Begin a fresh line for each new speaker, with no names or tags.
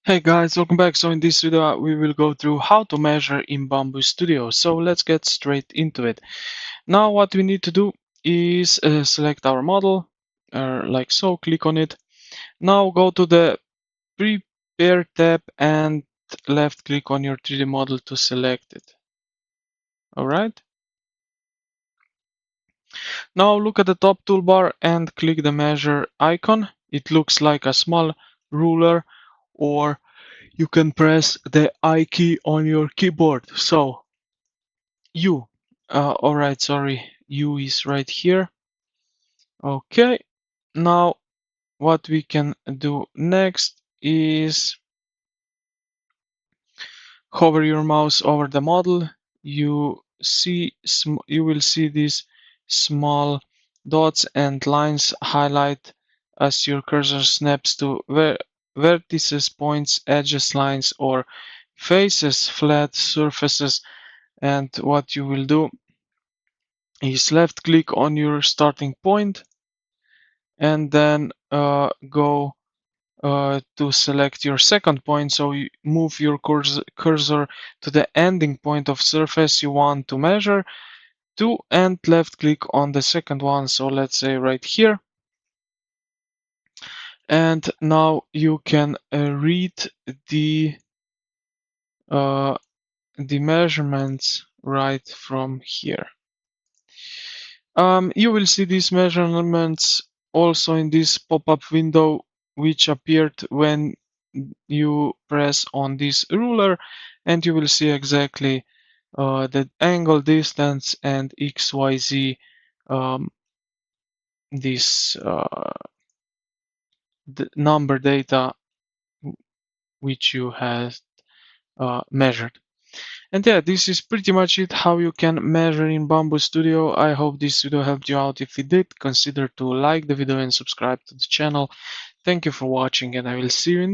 Hey guys, welcome back. So in this video we will go through how to measure in Bambu Studio. So let's get straight into it. Now what we need to do is select our model, like so, click on it. Now go to the Prepare tab and left click on your 3D model to select it. Alright. Now look at the top toolbar and click the measure icon. It looks like a small ruler, or you can press the I key on your keyboard. So U. Alright, sorry. U is right here. Okay. Now what we can do next is hover your mouse over the model. You will see these small dots and lines highlight as your cursor snaps to vertices, points, edges, lines, or faces, flat surfaces. And what you will do is left click on your starting point and then go to select your second point. So you move your cursor to the ending point of surface you want to measure to, and left click on the second one. So let's say right here. And now you can read the uh, the measurements right from here. You will see these measurements also in this pop-up window, which appeared when you press on this ruler, and you will see exactly the angle, distance, and XYZ, um, this the number data which you have measured. And yeah, this is pretty much it how you can measure in Bambu Studio. I hope this video helped you out. If it did, consider to like the video and subscribe to the channel. Thank you for watching, and I will see you in